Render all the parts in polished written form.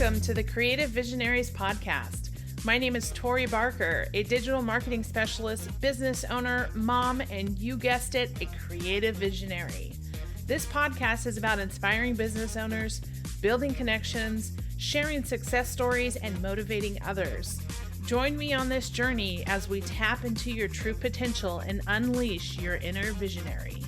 Welcome to the Creative Visionaries Podcast. My name is Tori Barker, a digital marketing specialist, business owner, mom, and you guessed it, a creative visionary. This podcast is about inspiring business owners, building connections, sharing success stories, and motivating others. Join me on this journey as we tap into your true potential and unleash your inner visionary.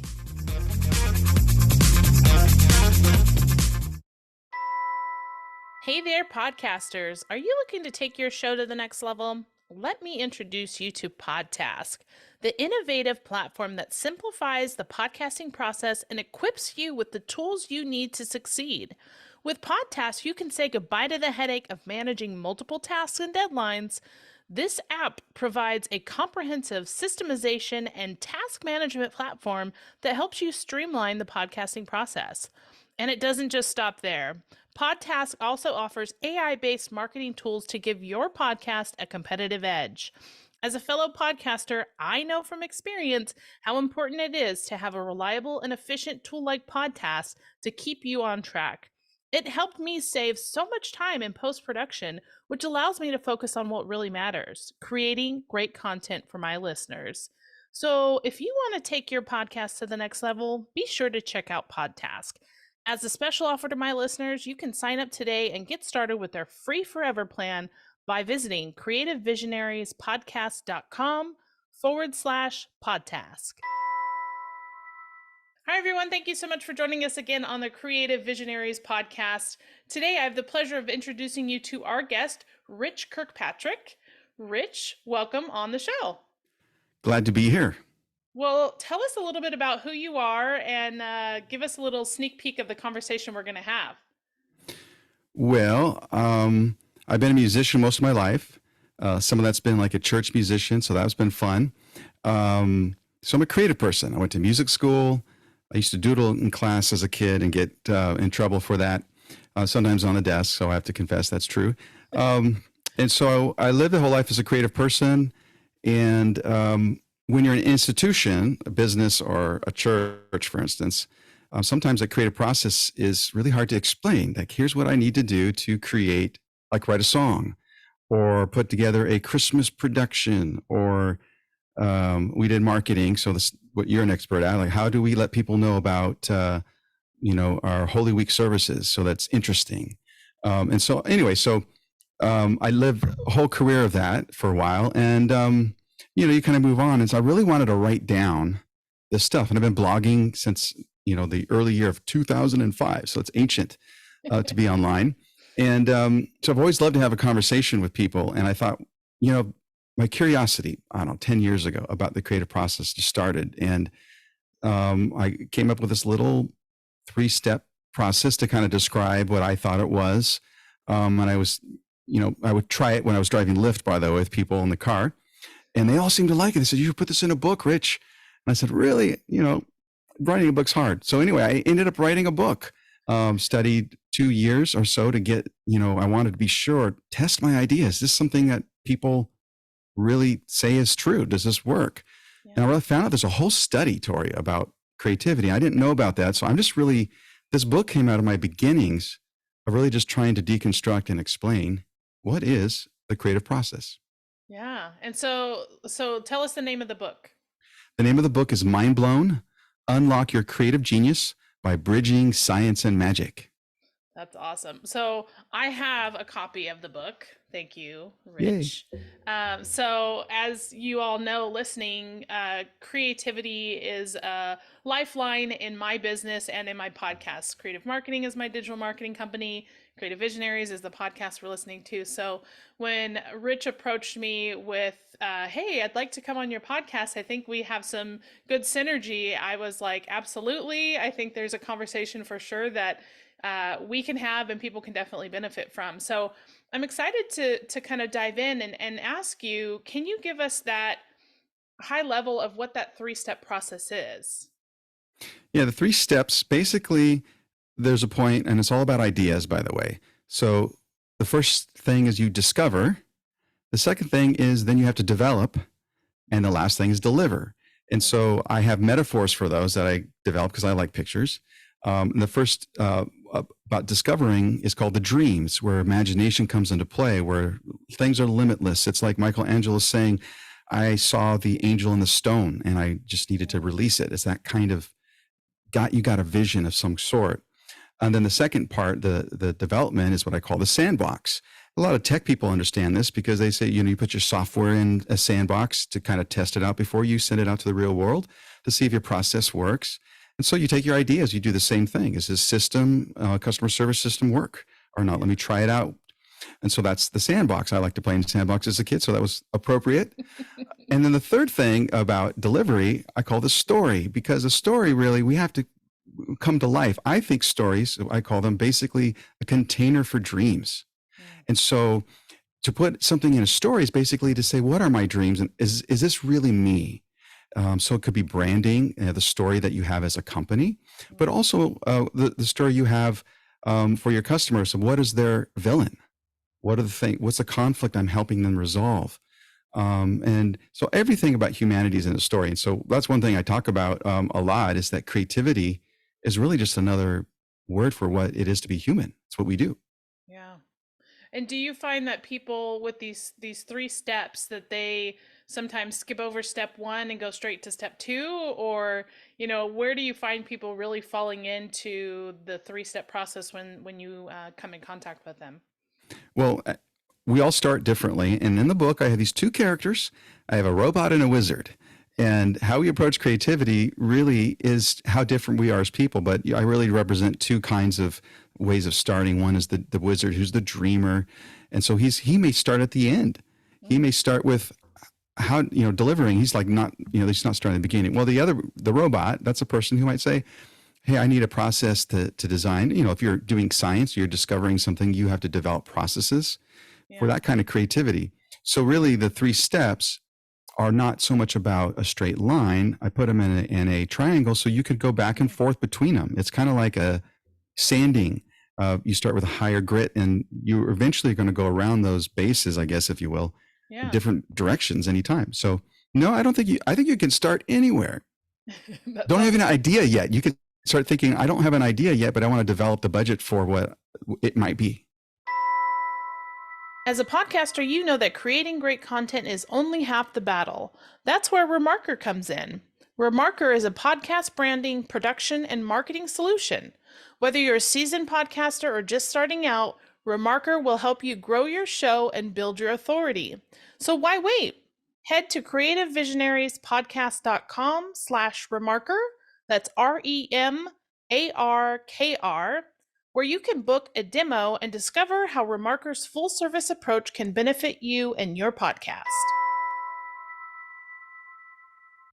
Hey there, podcasters. Are you looking to take your show to the next level? Let me introduce you to Podtask, the innovative platform that simplifies the podcasting process and equips you with the tools you need to succeed. With Podtask, you can say goodbye to the headache of managing multiple tasks and deadlines. This app provides a comprehensive systemization and task management platform that helps you streamline the podcasting process. And it doesn't just stop there. Podtask also offers AI-based marketing tools to give your podcast a competitive edge. As a fellow podcaster, I know from experience how important it is to have a reliable and efficient tool like Podtask to keep you on track. It helped me save so much time in post-production, which allows me to focus on what really matters, creating great content for my listeners. So if you want to take your podcast to the next level, be sure to check out Podtask. As a special offer to my listeners, you can sign up today and get started with their free forever plan by visiting creativevisionariespodcast.com/podtask. Hi, everyone. Thank you so much for joining us again on the Creative Visionaries Podcast. Today, I have the pleasure of introducing you to our guest, Rich Kirkpatrick. Rich, welcome on the show. Glad to be here. Well, tell us a little bit about who you are and give us a little sneak peek of the conversation we're going to have. Well, I've been a musician most of my life. Some of that's been like a church musician, so that's been fun. So I'm a creative person. I went to music school. I used to doodle in class as a kid and get in trouble for that, sometimes on the desk, so I have to confess that's true. And so I lived the whole life as a creative person, and when you're in an institution, a business or a church, for instance, sometimes that creative process is really hard to explain. Like, here's what I need to do to create, like write a song or put together a Christmas production, or we did marketing. So this, what you're an expert at, like how do we let people know about, our Holy Week services? So that's interesting. And so anyway, I lived a whole career of that for a while, and you kind of move on. And so I really wanted to write down this stuff. And I've been blogging since, the early year of 2005. So it's ancient to be online. And so I've always loved to have a conversation with people. And I thought, my curiosity, 10 years ago about the creative process just started. And I came up with this little 3-step process to kind of describe what I thought it was. And I was, I would try it when I was driving Lyft, by the way, with people in the car. And they all seemed to like it. They said, you should put this in a book, Rich. And I said, really? Writing a book's hard. So anyway, I ended up writing a book, studied 2 years or so to get, I wanted to be sure, test my ideas. Is this something that people really say is true? Does this work? Yeah. And I really found out there's a whole study, Tori, about creativity. I didn't know about that. So I'm just really, this book came out of my beginnings of really just trying to deconstruct and explain what is the creative process. Yeah. And so tell us the name of the book. The name of the book is Mind Blown, Unlock Your Creative Genius by Bridging Science and Magic. That's awesome. So I have a copy of the book. Thank you, Rich. So as you all know, listening, creativity is a lifeline in my business and in my podcast. Creative Marketing is my digital marketing company. Creative Visionaries is the podcast we're listening to. So when Rich approached me with, hey, I'd like to come on your podcast, I think we have some good synergy. I was like, absolutely. I think there's a conversation for sure that we can have and people can definitely benefit from. So I'm excited to kind of dive in and ask you, can you give us that high level of what that 3-step process is? Yeah, the 3 steps, basically, there's a point, and it's all about ideas, by the way. So the first thing is you discover. The second thing is then you have to develop. And the last thing is deliver. And so I have metaphors for those that I develop because I like pictures. The first about discovering is called the dreams, where imagination comes into play, where things are limitless. It's like Michelangelo saying, I saw the angel in the stone and I just needed to release it. It's that kind of you got a vision of some sort. And then the second part, the development, is what I call the sandbox. A lot of tech people understand this because they say, you put your software in a sandbox to kind of test it out before you send it out to the real world to see if your process works. And so you take your ideas, you do the same thing. Is this system, customer service system work or not? Let me try it out. And so that's the sandbox. I like to play in the sandbox as a kid, so that was appropriate. And then the third thing about delivery, I call the story, because a story really, we have to come to life. I think stories, I call them basically a container for dreams. And so to put something in a story is basically to say, what are my dreams? And is this really me? So it could be branding, the story that you have as a company, but also the story you have for your customers. So what is their villain? What's the conflict I'm helping them resolve? And so everything about humanity is in a story. And so that's one thing I talk about a lot, is that creativity is really just another word for what it is to be human. It's what we do. Yeah. And do you find that people with these three steps, that they sometimes skip over step one and go straight to step two? Or, where do you find people really falling into the 3-step process when you come in contact with them? Well, we all start differently. And in the book, I have these two characters. I have a robot and a wizard. And how we approach creativity really is how different we are as people. But I really represent two kinds of ways of starting. One is the wizard, who's the dreamer. And so he may start at the end. He may start with how, delivering. He's like he's not starting at the beginning. Well, the robot, that's a person who might say, hey, I need a process to design. If you're doing science, you're discovering something, you have to develop processes for that kind of creativity. So really the 3 steps are not so much about a straight line. I put them in a triangle so you could go back and forth between them. It's kind of like a sanding. You start with a higher grit and you're eventually going to go around those bases, I guess, if you will, in different directions anytime. So no, I think you can start anywhere. Don't have an idea yet. You can start thinking, I don't have an idea yet, but I want to develop the budget for what it might be. As a podcaster, you know that creating great content is only half the battle. That's where Remarker comes in. Remarker is a podcast branding, production, and marketing solution. Whether you're a seasoned podcaster or just starting out, Remarker will help you grow your show and build your authority. So why wait? Head to creativevisionariespodcast.com/remarker. That's REMARKR, where you can book a demo and discover how Remarker's full service approach can benefit you and your podcast.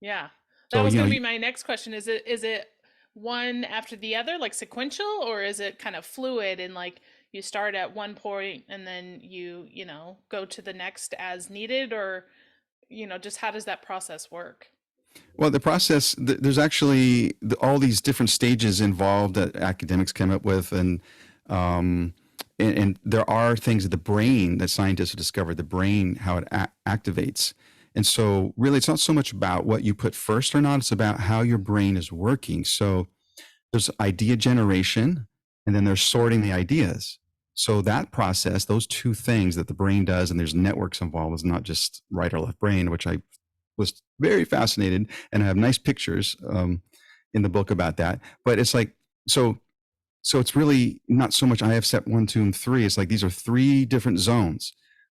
Yeah. That was going to be my next question. Is it one after the other, like sequential, or is it kind of fluid and like you start at one point and then you go to the next as needed, or just how does that process work? Well, the process, there's actually all these different stages involved that academics came up with. And there are things of the brain that scientists have discovered, the brain, how it activates. And so really, it's not so much about what you put first or not. It's about how your brain is working. So there's idea generation, and then there's sorting the ideas. So that process, those two things that the brain does, and there's networks involved, is not just right or left brain, which I was very fascinated, and I have nice pictures in the book about that. But it's like, so it's really not so much I have step 1, 2, and 3. It's like these are 3 different zones.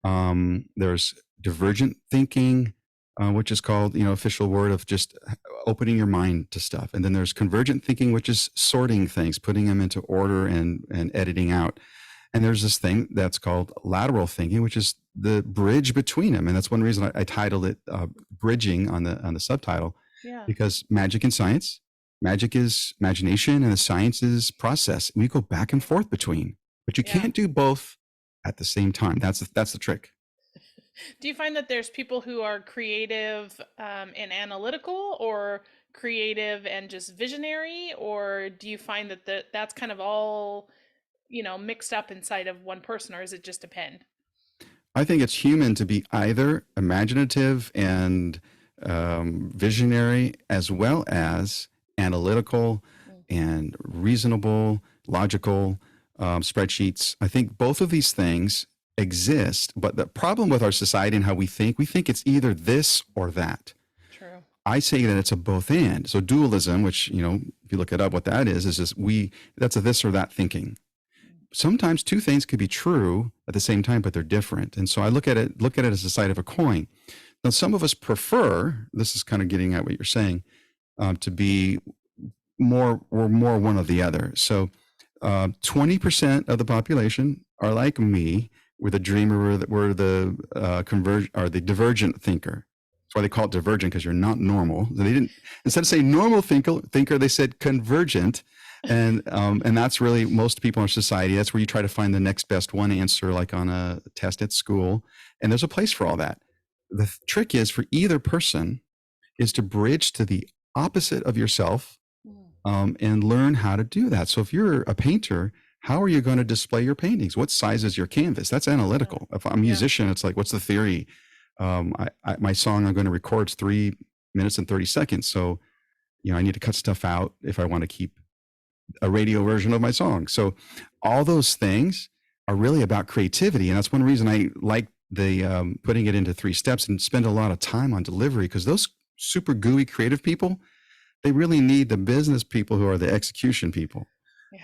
There's divergent thinking, which is called, official word of just opening your mind to stuff. And then there's convergent thinking, which is sorting things, putting them into order and editing out. And there's this thing that's called lateral thinking, which is the bridge between them. And that's one reason I titled it Bridging on the subtitle, because magic and science, magic is imagination and the science is process. And we go back and forth between, but you can't do both at the same time. That's the trick. Do you find that there's people who are creative and analytical, or creative and just visionary, or do you find that that's kind of all mixed up inside of one person, or does it just depend? I think it's human to be either imaginative and visionary, as well as analytical and reasonable logical, spreadsheets. I think both of these things exist, but the problem with our society and how we think it's either this or that. True. I say that it's a both and. So dualism, which, if you look it up, what that is just that's a this or that thinking. Sometimes two things could be true at the same time, but they're different. And so I look at it as a side of a coin. Now, some of us prefer, this is kind of getting at what you're saying, to be more one or the other. So 20% of the population are like me. We're the dreamer, we're the the divergent thinker. That's why they call it divergent, because you're not normal. They didn't, instead of saying normal thinker, they said convergent. And that's really most people in our society. That's where you try to find the next best one answer, like on a test at school. And there's a place for all that. The trick is for either person is to bridge to the opposite of yourself, and learn how to do that. So if you're a painter, how are you going to display your paintings? What size is your canvas? That's analytical. If I'm a musician, it's like, what's the theory? My song I'm going to record is 3 minutes and 30 seconds. So, I need to cut stuff out if I want to keep a radio version of my song. So all those things are really about creativity. And that's one reason I like the putting it into 3 steps and spend a lot of time on delivery, because those super gooey creative people, they really need the business people who are the execution people.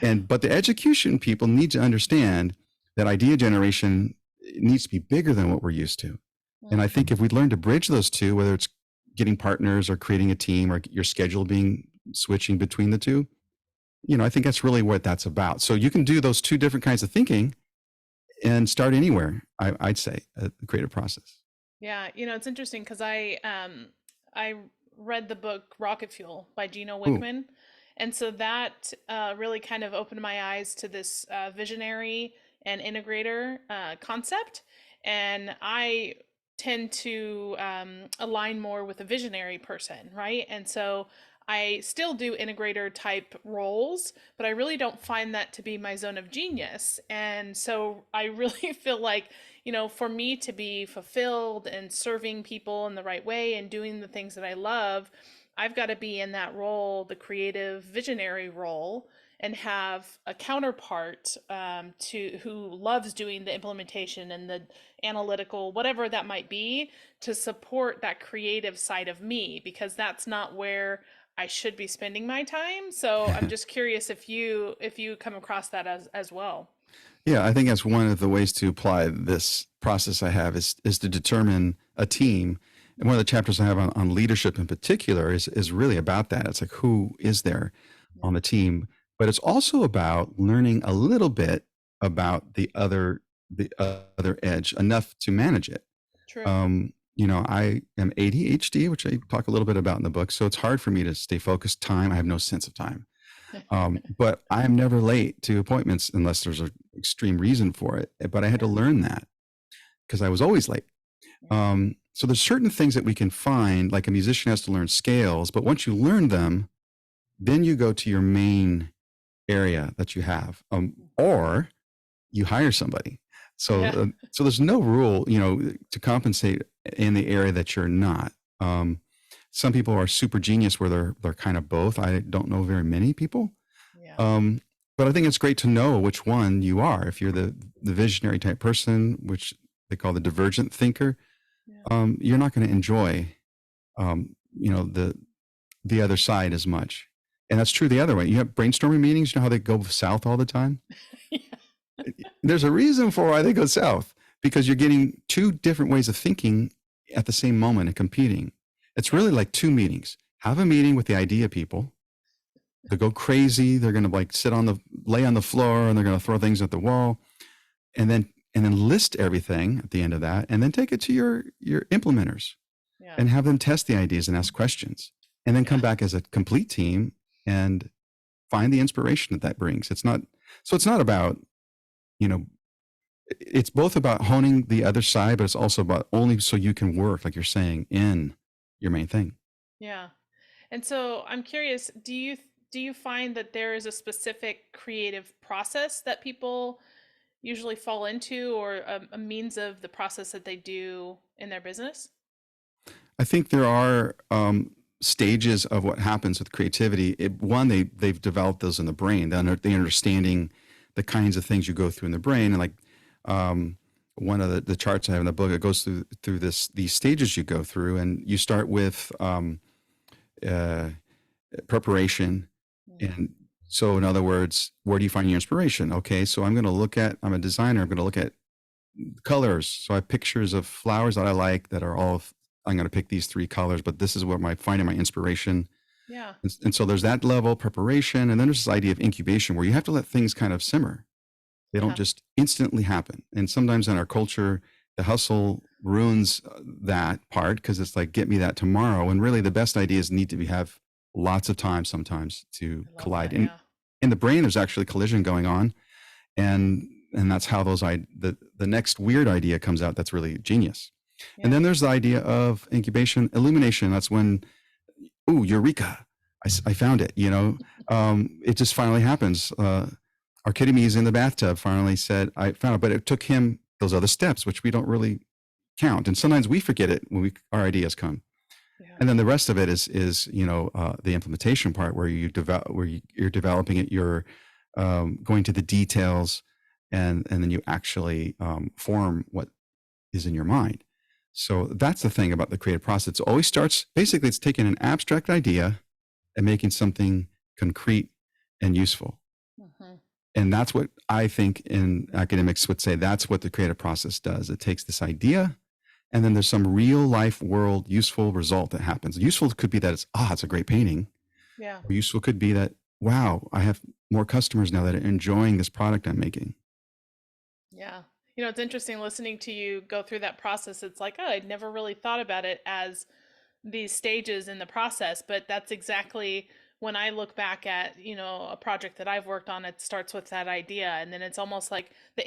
Yeah. But the execution people need to understand that idea generation needs to be bigger than what we're used to. And I think if we learn to bridge those two, whether it's getting partners or creating a team or your schedule switching between the two, I think that's really what that's about. So you can do those 2 different kinds of thinking and start anywhere, I'd say, the creative process. Yeah, it's interesting because I read the book Rocket Fuel by Gino Wickman. Ooh. And so that really kind of opened my eyes to this visionary and integrator concept. And I tend to align more with a visionary person, right? And so I still do integrator type roles, but I really don't find that to be my zone of genius. And so I really feel like, for me to be fulfilled and serving people in the right way and doing the things that I love, I've got to be in that role, the creative visionary role, and have a counterpart who loves doing the implementation and the analytical, whatever that might be, to support that creative side of me, because that's not where I should be spending my time. So I'm just curious if you come across that as well. Yeah, I think that's one of the ways to apply this process I have is to determine a team. And one of the chapters I have on leadership in particular is really about that. It's like, who is there on the team? But it's also about learning a little bit about the other edge, enough to manage it. True. I am ADHD, which I talk a little bit about in the book. So it's hard for me to stay focused. I have no sense of time. But I am never late to appointments unless there's an extreme reason for it. But I had to learn that because I was always late. So there's certain things that we can find, like a musician has to learn scales, but once you learn them, then you go to your main area that you have, or you hire somebody. So, so there's no rule, to compensate in the area that you're not. Some people are super genius where they're kind of both. I don't know very many people. Yeah. But I think it's great to know which one you are. If you're the visionary type person, which they call the divergent thinker, you're not going to enjoy, the other side as much. And that's true the other way. You have brainstorming meetings, how they go south all the time? Yeah. There's a reason for why they go south, because you're getting 2 different ways of thinking at the same moment and competing. It's really like 2 meetings. Have a meeting with the idea people. They go crazy. They're going to lay on the floor, and they're going to throw things at the wall, and then list everything at the end of that, and then take it to your implementers and have them test the ideas and ask questions, and then come back as a complete team and find the inspiration that brings. It's not about, it's both about honing the other side, but it's also about only so you can work, like you're saying, in your main thing. Yeah. And so I'm curious, do you find that there is a specific creative process that people usually fall into, or a means of the process that they do in their business? I think there are stages of what happens with creativity. They've developed those in the brain. They understanding the kinds of things you go through in the brain, and like one of the charts I have in the book, it goes through these stages you go through, and you start with preparation. And so, in other words, where do you find your inspiration? Okay, so I'm a designer. I'm going to look at colors. So I have pictures of flowers that I like that are I'm going to pick these 3 colors, but this is where I'm finding my inspiration. Yeah. And so there's that level of preparation. And then there's this idea of incubation where you have to let things kind of simmer. They don't just instantly happen. And sometimes in our culture, the hustle ruins that part because it's like, get me that tomorrow. And really the best ideas need to have lots of time sometimes to collide. That, yeah. In the brain, there's actually collision going on. And that's how the next weird idea comes out that's really genius. Yeah. And then there's the idea of incubation, illumination. That's when, ooh, eureka, I found it, it just finally happens. Archimedes in the bathtub finally said, I found it, but it took him those other steps, which we don't really count. And sometimes we forget it when our ideas come. Yeah. And then the rest of it is the implementation part where you're developing it, you're going to the details, and then you actually form what is in your mind. So that's the thing about the creative process. It always starts, basically it's taking an abstract idea and making something concrete and useful. Mm-hmm. And that's what I think in academics would say, that's what the creative process does. It takes this idea, and then there's some real life world useful result that happens. Useful could be that it's a great painting. Yeah. Or useful could be that, wow, I have more customers now that are enjoying this product I'm making. Yeah. It's interesting listening to you go through that process. It's like, I'd never really thought about it as these stages in the process, but that's exactly when I look back at, a project that I've worked on. It starts with that idea, and then it's almost like the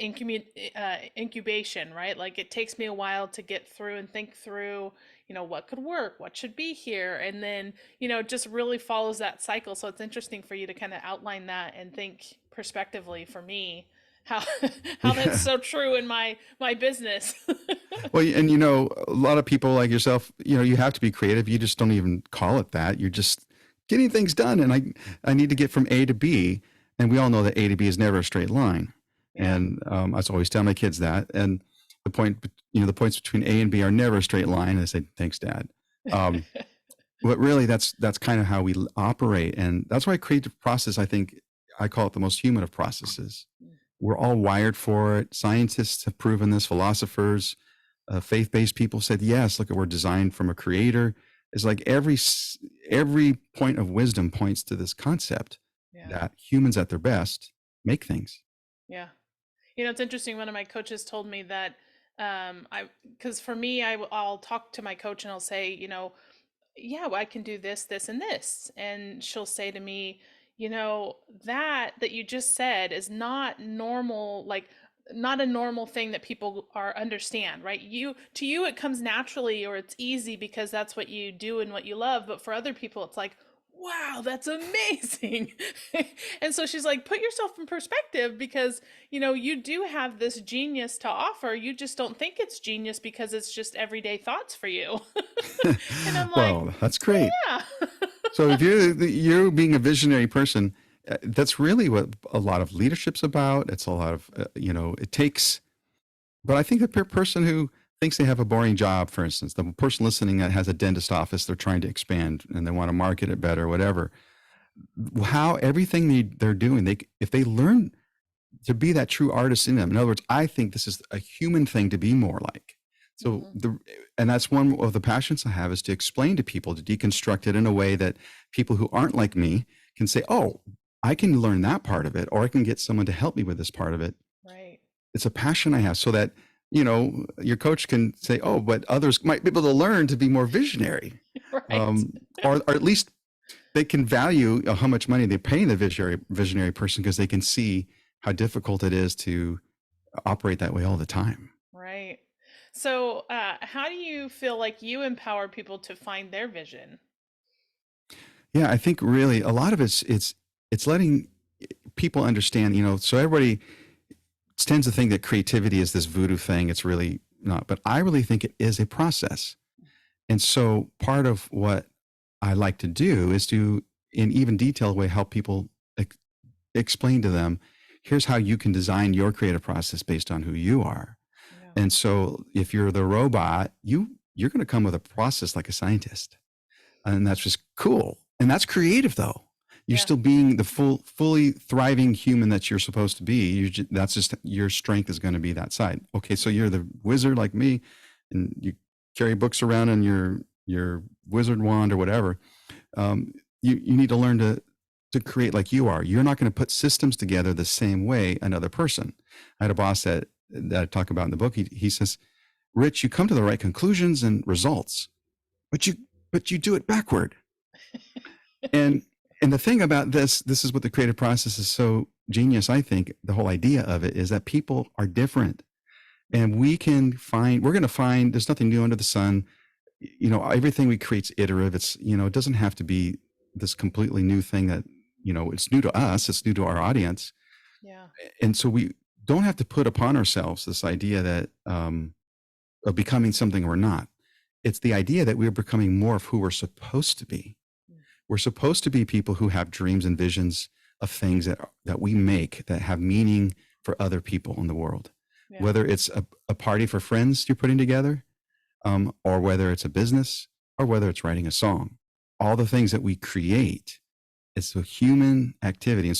incubation, right? Like it takes me a while to get through and think through, what could work, what should be here, and then it just really follows that cycle. So it's interesting for you to kind of outline that and think prospectively for me how that's so true in my business. Well, and a lot of people like yourself, you have to be creative. You just don't even call it that. You're just getting things done. And I need to get from A to B. And we all know that A to B is never a straight line. Yeah. And I always tell my kids that. And the points between A and B are never a straight line. And I say, thanks, Dad. But really, that's kind of how we operate. And that's why creative process, I think, I call it the most human of processes. We're all wired for it. Scientists have proven this. Philosophers, faith-based people said, yes, look, we're designed from a creator. It's like every point of wisdom points to this concept that humans at their best make things. Yeah. It's interesting. One of my coaches told me that, because for me, I'll talk to my coach and I'll say, yeah, well, I can do this, this, and this. And she'll say to me, that you just said is not normal, like not a normal thing that people understand, right? To you, it comes naturally or it's easy because that's what you do and what you love. But for other people, it's like, wow, that's amazing. And so she's like, put yourself in perspective because, you do have this genius to offer. You just don't think it's genius because it's just everyday thoughts for you. And I'm like, well, that's great. Yeah. So if you're being a visionary person, that's really what a lot of leadership's about. It's a lot of, it takes, but I think the person who thinks they have a boring job, for instance, the person listening that has a dentist office, they're trying to expand and they want to market it better, whatever, how everything they're doing, if they learn to be that true artist in them. In other words, I think this is a human thing to be more like. So and that's one of the passions I have, is to explain to people, to deconstruct it in a way that people who aren't like me can say, oh, I can learn that part of it, or I can get someone to help me with this part of it. Right. It's a passion I have, so that, your coach can say, oh, but others might be able to learn to be more visionary. Right. Or at least they can value how much money they pay the visionary person, because they can see how difficult it is to operate that way all the time. Right. So how do you feel like you empower people to find their vision? Yeah, I think really a lot of it's letting people understand, so everybody tends to think that creativity is this voodoo thing. It's really not, but I really think it is a process. And so part of what I like to do is to, in even detailed way, help people explain to them, here's how you can design your creative process based on who you are. Yeah. And so if you're the robot, you're going to come with a process like a scientist. And that's just cool. And that's creative though. You're Yeah. still being the fully thriving human that you're supposed to be. That's just your strength is going to be that side. Okay, so you're the wizard like me, and you carry books around in your wizard wand or whatever. You need to learn to create like you are. You're not going to put systems together the same way another person. I had a boss that I talk about in the book. He says, Rich, you come to the right conclusions and results, but you do it backward. And the thing about this is what the creative process is so genius. I think the whole idea of it is that people are different, and we're going to find there's nothing new under the sun. Everything we create is iterative. It's, it doesn't have to be this completely new thing that, it's new to us. It's new to our audience. Yeah. And so we don't have to put upon ourselves this idea that, of becoming something we're not. It's the idea that we're becoming more of who we're supposed to be. We're supposed to be people who have dreams and visions of things that we make that have meaning for other people in the world. Yeah. Whether it's a party for friends you're putting together, or whether it's a business, or whether it's writing a song. All the things that we create, it's a human activity. And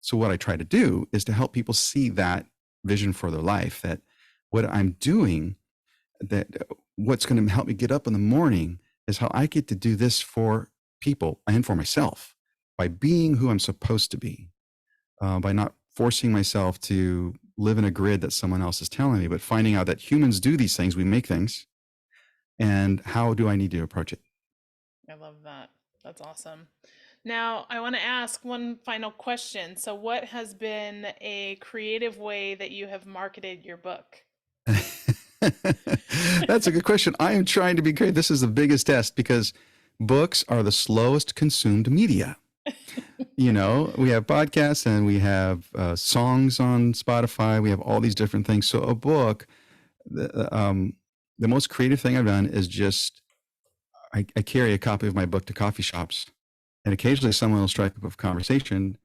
so what I try to do is to help people see that vision for their life, that what I'm doing, that what's going to help me get up in the morning is how I get to do this for people and for myself by being who I'm supposed to be, by not forcing myself to live in a grid that someone else is telling me, but finding out that humans do these things, we make things, and how do I need to approach it? I love that. That's awesome. Now, I want to ask one final question. So, what has been a creative way that you have marketed your book? That's a good question. I am trying to be creative. This is the biggest test because books are the slowest consumed media. We have podcasts and we have songs on Spotify. We have all these different things. So a book, the most creative thing I've done is just, I carry a copy of my book to coffee shops, and occasionally someone will strike up a conversation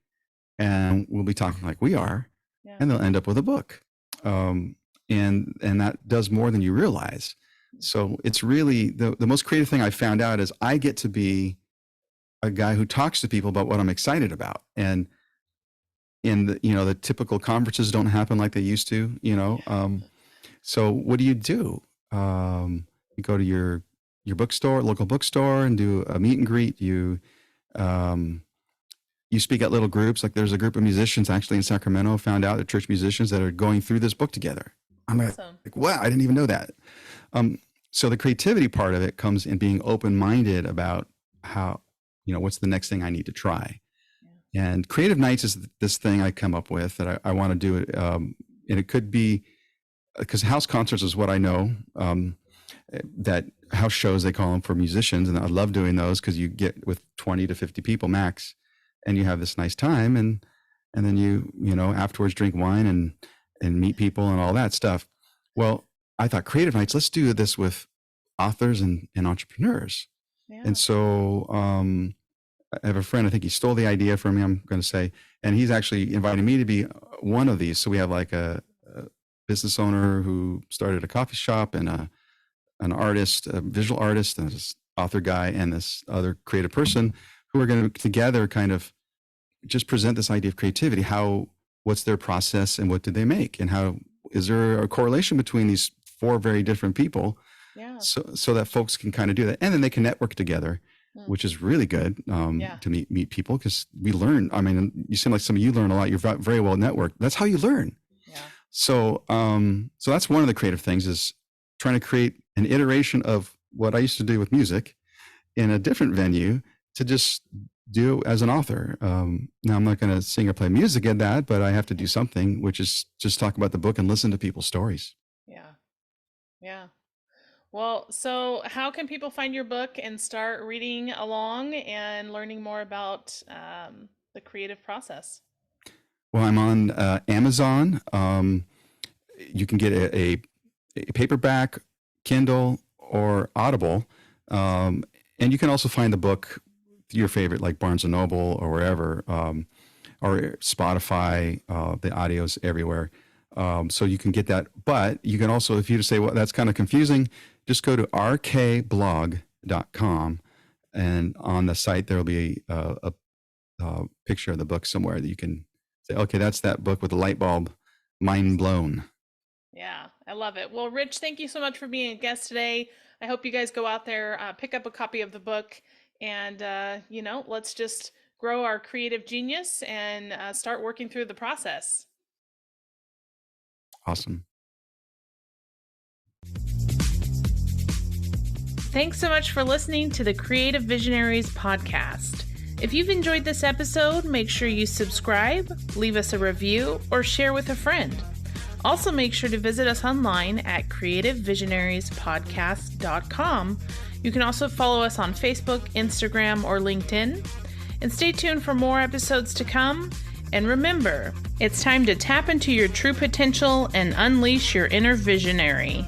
and we'll be talking like we are, yeah, and they'll end up with a book. And that does more than you realize. So it's really the most creative thing I found out is I get to be a guy who talks to people about what I'm excited about. And in the typical conferences don't happen like they used to, so what do? You go to your bookstore, local bookstore, and do a meet and greet. You speak at little groups. Like there's a group of musicians actually in Sacramento, found out they're church musicians that are going through this book together. I'm awesome. Like, wow, I didn't even know that. So the creativity part of it comes in being open-minded about how, what's the next thing I need to try. Yeah. And Creative Nights is this thing I come up with that I want to do. And it could be, because house concerts is what I know, that house shows, they call them, for musicians. And I love doing those because you get with 20 to 50 people max, and you have this nice time. And then you afterwards drink wine and meet people and all that stuff. Well, I thought Creative Nights, let's do this with authors and entrepreneurs. Yeah. And so I have a friend, I think he stole the idea from me, I'm going to say, and he's actually invited me to be one of these. So we have like a business owner who started a coffee shop, and an artist, a visual artist, and this author guy, and this other creative person who are going to together kind of just present this idea of creativity. What's their process and what did they make? And how is there a correlation between these four very different people? Yeah. So that folks can kind of do that. And then they can network together, which is really good to meet people, because we learn. I mean, you seem like some of you learn a lot. You're very well networked. That's how you learn. Yeah. So that's one of the creative things, is trying to create an iteration of what I used to do with music in a different venue to just do as an author. Now I'm not going to sing or play music at that, but I have to do something, which is just talk about the book and listen to people's stories. Yeah. Yeah. Well, so how can people find your book and start reading along and learning more about the creative process? Well, I'm on Amazon. You can get a paperback, Kindle, or Audible. And you can also find the book, your favorite, like Barnes & Noble or wherever, or Spotify, the audio's everywhere. So you can get that. But you can also, if you just say, well, that's kind of confusing, just go to rkblog.com. And on the site, there'll be a picture of the book somewhere that you can say, okay, that's that book with the light bulb, mind blown. Yeah, I love it. Well, Rich, thank you so much for being a guest today. I hope you guys go out there, pick up a copy of the book, and, let's just grow our creative genius and start working through the process. Awesome. Thanks so much for listening to the Creative Visionaries Podcast. If you've enjoyed this episode, make sure you subscribe, leave us a review, or share with a friend. Also, make sure to visit us online at creativevisionariespodcast.com. You can also follow us on Facebook, Instagram, or LinkedIn. And stay tuned for more episodes to come. And remember, it's time to tap into your true potential and unleash your inner visionary.